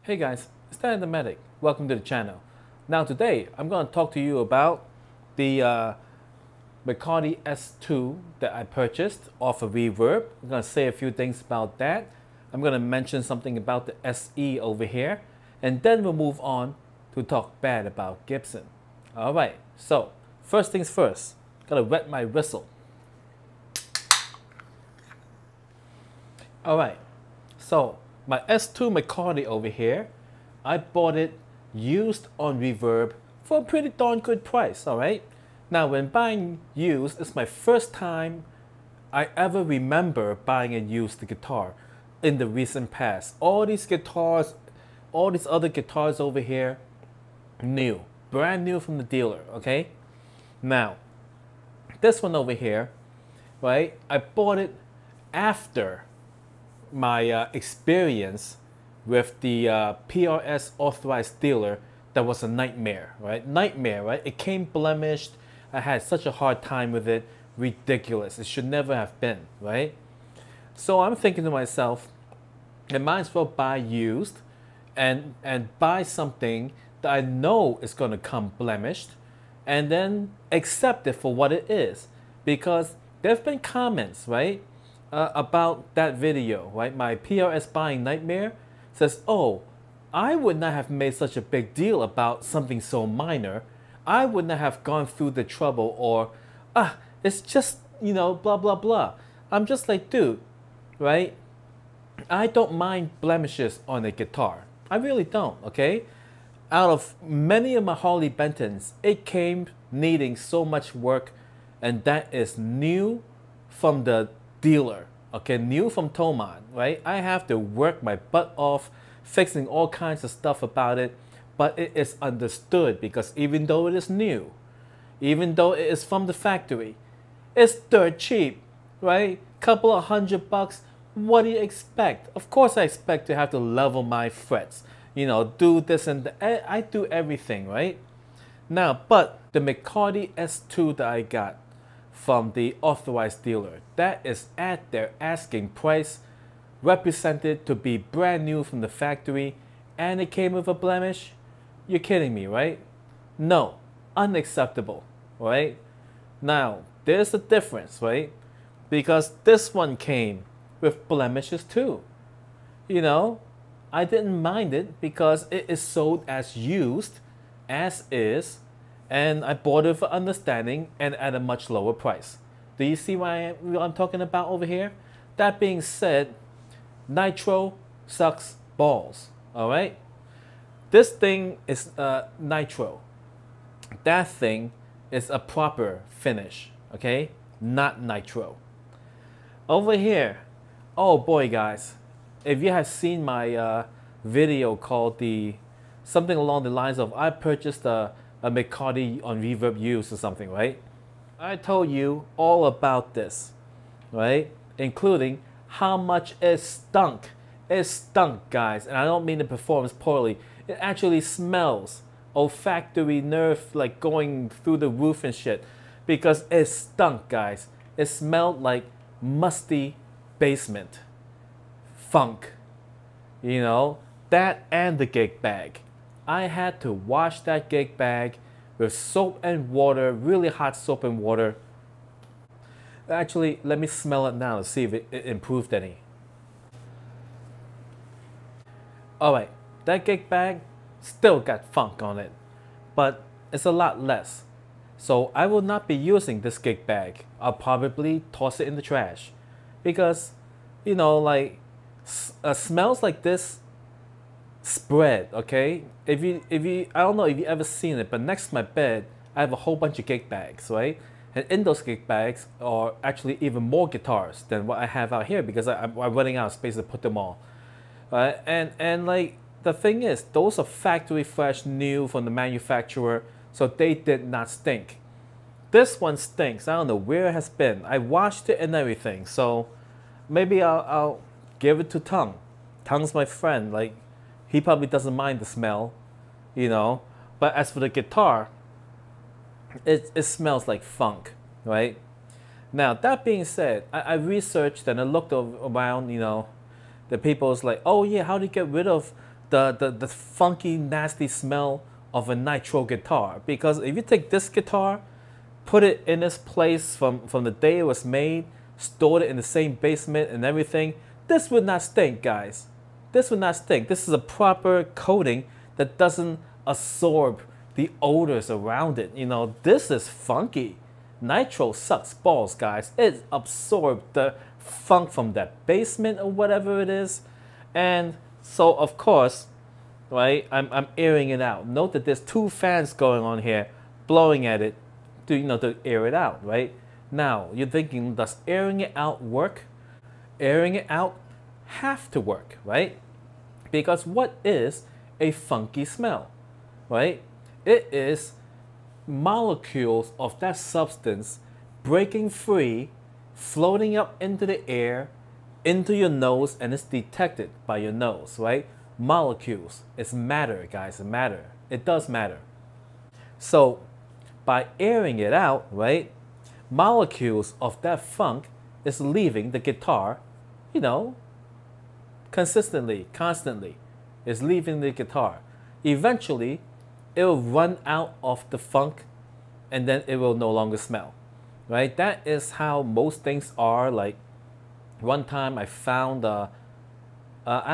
Hey guys, it's Dan the Medic. Welcome to the channel. Now today, I'm going to talk to you about the McCarty S2 that I purchased off of Reverb. I'm going to say a few things about that. I'm going to mention something about the SE over here. And then we'll move on to talk bad about Gibson. Alright, so first things first. Gotta wet my whistle. Alright, so my S2 McCarty over here, I bought it used on Reverb for a pretty darn good price, alright? Now when buying used, it's my first time I ever remember buying a used guitar in the recent past. All these guitars, all these other guitars over here, new, brand new from the dealer, okay? Now, this one over here, right, I bought it after my experience with the PRS authorized dealer that was a nightmare, right? Nightmare, right? It came blemished. I had such a hard time with it. Ridiculous. It should never have been, right? So I'm thinking to myself, I might as well buy used and buy something that I know is going to come blemished and then accept it for what it is. Because there have been comments, right? About that video, right? My PRS buying nightmare says, oh, I would not have made such a big deal about something so minor. I would not have gone through the trouble or, it's just, you know, blah, blah, blah. I'm just like, dude, right? I don't mind blemishes on a guitar. I really don't, okay? Out of many of my Harley Bentons, it came needing so much work, and that is new from the dealer, okay, new from Thomann, right? I have to work my butt off fixing all kinds of stuff about it, but it is understood because even though it is new, even though it is from the factory, it's dirt cheap, right? Couple of $100. What do you expect? Of course I expect to have to level my frets, you know, do this and that. I do everything, right? Now, but the McCarty S2 that I got from the authorized dealer, that is at their asking price, represented to be brand new from the factory, and it came with a blemish. You're kidding me, right? No, unacceptable, right? Now, there's a difference, right? Because this one came with blemishes too. You know, I didn't mind it because it is sold as used, as is, and I bought it for understanding and at a much lower price. Do you see what I'm talking about over here? That being said, Nitro Sucks Balls, alright? This thing is Nitro. That thing is a proper finish, okay? Not Nitro. Over here, oh boy guys, if you have seen my video called something along the lines of I purchased a McCarty on Reverb used or something, right? I told you all about this, right? Including how much it stunk. It stunk, guys, and I don't mean the performance poorly. It actually smells. Olfactory nerve like going through the roof and shit because it stunk, guys. It smelled like musty basement. Funk. You know, that and the gig bag. I had to wash that gig bag with soap and water, really hot soap and water. Actually, let me smell it now to see if it improved any. Alright, that gig bag still got funk on it, but it's a lot less. So I will not be using this gig bag. I'll probably toss it in the trash. Because, you know, like, smells like this spread, okay? If you I don't know if you ever seen it, but next to my bed I have a whole bunch of gig bags, right? And in those gig bags are actually even more guitars than what I have out here because I'm running out of space to put them all. And like the thing is, those are factory fresh, new from the manufacturer, so they did not stink. This one stinks. I don't know where it has been. I washed it and everything, so maybe I'll give it to Tongue. Tongue's my friend. Like, he probably doesn't mind the smell, you know. But as for the guitar, it smells like funk, right? Now, that being said, I researched and I looked around, you know, the people's like, oh yeah, how do you get rid of the funky, nasty smell of a nitro guitar. Because if you take this guitar, put it in its place from the day it was made, stored it in the same basement and everything, this would not stink, guys. This would not stink. This is a proper coating that doesn't absorb the odors around it. You know, this is funky. Nitro sucks balls, guys. It absorbed the funk from that basement or whatever it is. And so, of course, right, I'm airing it out. Note that there's two fans going on here, blowing at it to, you know, to air it out, right? Now, you're thinking, does airing it out work? Airing it out have to work, right? Because what is a funky smell, right? It is molecules of that substance breaking free, floating up into the air, into your nose, and it's detected by your nose, right? Molecules, it's matter, guys, it's matter. It does matter. So by airing it out, right, molecules of that funk is leaving the guitar, you know, consistently, constantly, is leaving the guitar. Eventually, it will run out of the funk and then it will no longer smell, right? That is how most things are. Like one time I found I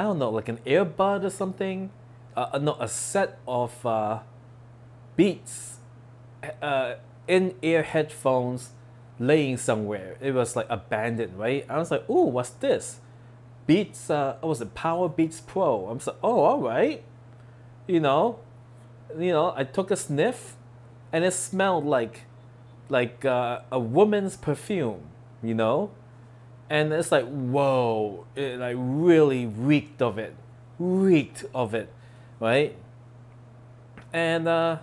don't know, like an earbud or something, no, a set of Beats in-ear headphones laying somewhere. It was like abandoned, right? I was like, ooh, what's this? Beats, what was it, Power Beats Pro. I'm like, oh, all right. You know, I took a sniff, and it smelled like a woman's perfume, you know, and it's like, whoa, it like really reeked of it, right? And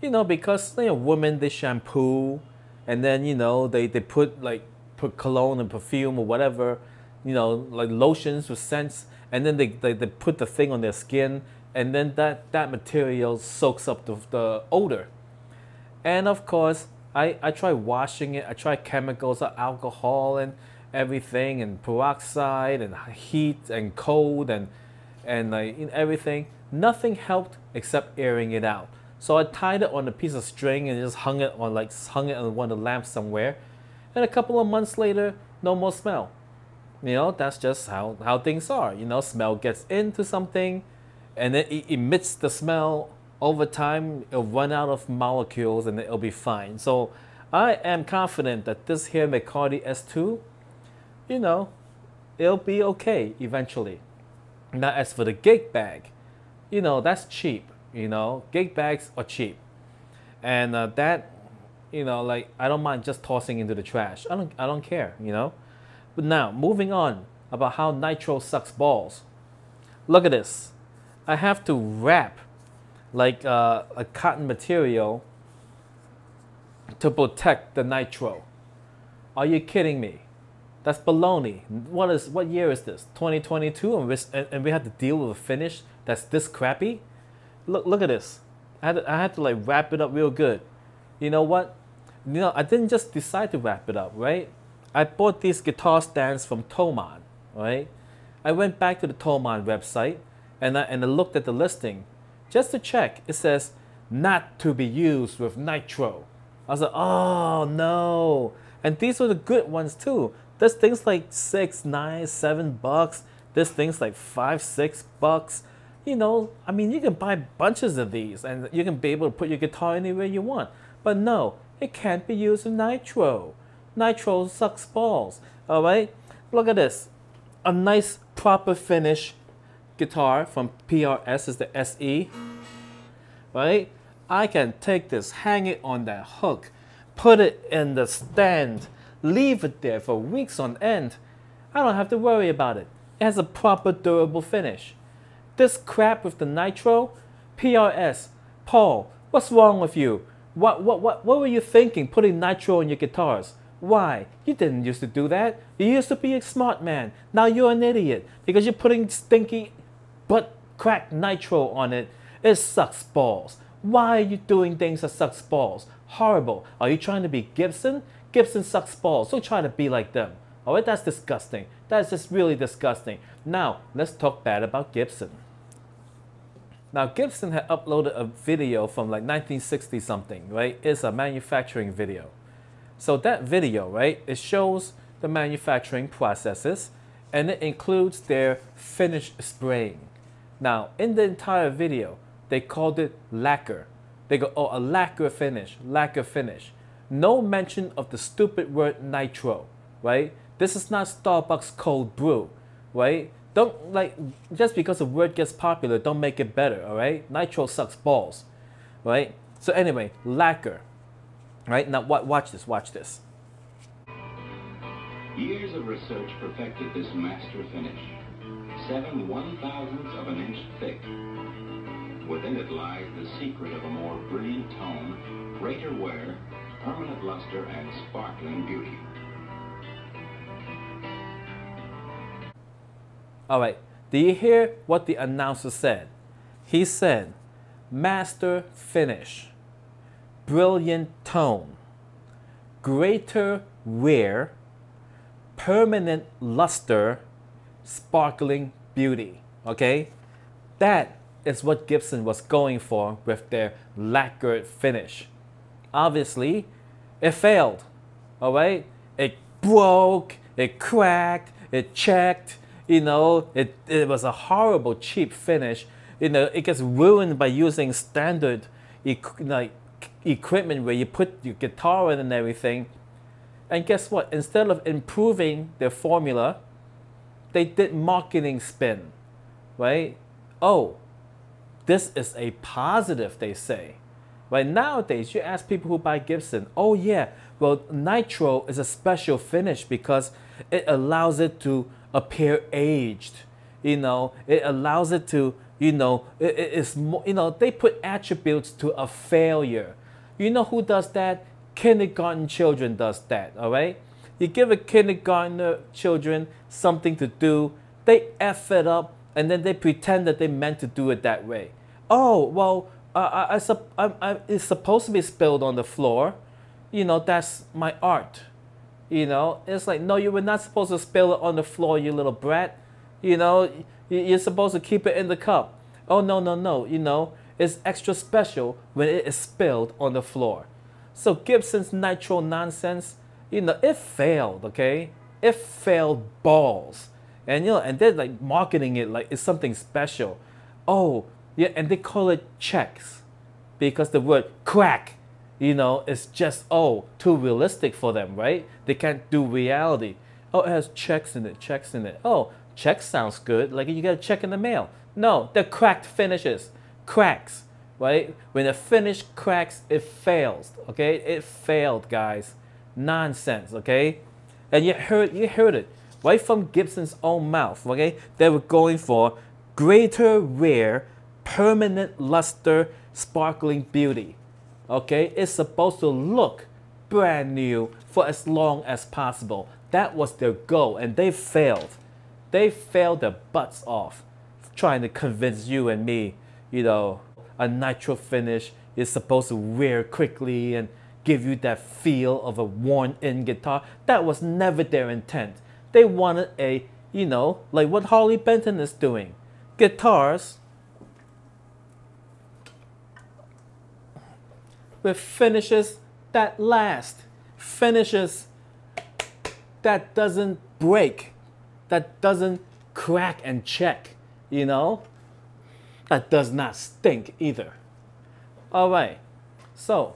you know, because women, they shampoo, and then they put cologne and perfume or whatever, like lotions with scents, and then they put the thing on their skin, and then that material soaks up the odor. And of course, I try washing it. I try chemicals, alcohol and everything, and peroxide and heat and cold and everything. Nothing helped except airing it out. So I tied it on a piece of string and just hung it on one of the lamps somewhere. And a couple of months later, no more smell. That's just how things are. Smell gets into something, and then it emits the smell. Over time, it'll run out of molecules and it'll be fine. So I am confident that this here McCarty S2, it'll be okay eventually. Now as for the gig bag, that's cheap. Gig bags are cheap. And that, I don't mind just tossing into the trash. I don't care, But now, moving on about how Nitro sucks balls. Look at this. I have to wrap a cotton material to protect the nitro. Are you kidding me? That's baloney. What year is this? 2022, and we have to deal with a finish that's this crappy? Look at this. I had to wrap it up real good. You know what? I didn't just decide to wrap it up, right? I bought these guitar stands from Thomann, right? I went back to the Thomann website and I looked at the listing. Just to check, it says not to be used with nitro. I was like, oh no. And these are the good ones too. This thing's like $6, $9, $7. This thing's like $5, $6. I mean, you can buy bunches of these and you can be able to put your guitar anywhere you want. But no, it can't be used with nitro. Nitro sucks balls, all right? Look at this. A nice proper finish guitar from PRS is the SE, right? I can take this, hang it on that hook, put it in the stand, leave it there for weeks on end. I don't have to worry about it. It has a proper durable finish. This crap with the nitro, PRS, Paul, what's wrong with you? What were you thinking putting nitro on your guitars? Why? You didn't used to do that. You used to be a smart man. Now you're an idiot because you're putting stinky butt crack nitro on it. It sucks balls. Why are you doing things that sucks balls? Horrible. Are you trying to be Gibson? Gibson sucks balls. Don't try to be like them. Alright, that's disgusting. That's just really disgusting. Now, let's talk bad about Gibson. Now Gibson had uploaded a video from like 1960 something, right? It's a manufacturing video. So that video, right, it shows the manufacturing processes and it includes their finish spraying. Now in the entire video, they called it lacquer. They go, oh, a lacquer finish, lacquer finish. No mention of the stupid word nitro, right? This is not Starbucks cold brew, right? Don't, like, just because a word gets popular, don't make it better, all right? Nitro sucks balls, right? So anyway, lacquer, right? Now watch this, watch this. Years of research perfected this master finish. 7 1/1000ths of an inch thick. Within it lies the secret of a more brilliant tone, greater wear, permanent luster, and sparkling beauty. All right, do you hear what the announcer said? He said, master finish, brilliant tone, greater wear, permanent luster, sparkling beauty, okay? That is what Gibson was going for with their lacquered finish. Obviously, it failed, all right? It broke, it cracked, it checked, you know, it was a horrible, cheap finish. You know, it gets ruined by using standard equipment where you put your guitar in and everything. And guess what? Instead of improving their formula, they did marketing spin, right? Oh, this is a positive, they say. Right, nowadays, you ask people who buy Gibson, oh yeah, well, nitro is a special finish because it allows it to appear aged. You know, it allows it to, you know, it's more, you know, they put attributes to a failure. You know who does that? Kindergarten children does that, all right? You give a kindergartner children something to do, they F it up, and then they pretend that they meant to do it that way. Oh, well, it's supposed to be spilled on the floor. You know, that's my art. You know, it's like, no, you were not supposed to spill it on the floor, you little brat. You know, you're supposed to keep it in the cup. Oh, no, no, no, you know, it's extra special when it is spilled on the floor. So Gibson's nitro nonsense, you know, it failed, okay? It failed balls. And, you know, and they're like marketing it like it's something special. Oh, yeah, and they call it checks because the word crack, you know, is just, oh, too realistic for them, right? They can't do reality. Oh, it has checks in it, checks in it. Oh, checks sounds good, like you get a check in the mail. No, they're cracked finishes, cracks, right? When a finish cracks, it fails, okay? It failed, guys. Nonsense, okay? And you heard it right from Gibson's own mouth, okay? They were going for greater wear, permanent luster, sparkling beauty. Okay, it's supposed to look brand new for as long as possible. That was their goal, and they failed. They failed their butts off trying to convince you and me, you know, a nitro finish is supposed to wear quickly and give you that feel of a worn-in guitar. That was never their intent. They wanted a, you know, like what Harley Benton is doing. Guitars with finishes that last, finishes that doesn't break, that doesn't crack and check, you know, that does not stink either. All right, so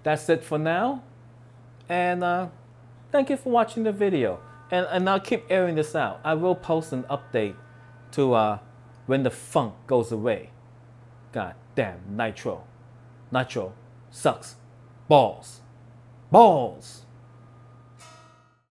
that's it for now, and thank you for watching the video, and I'll keep airing this out. I will post an update to when the funk goes away. God damn, nitro sucks balls.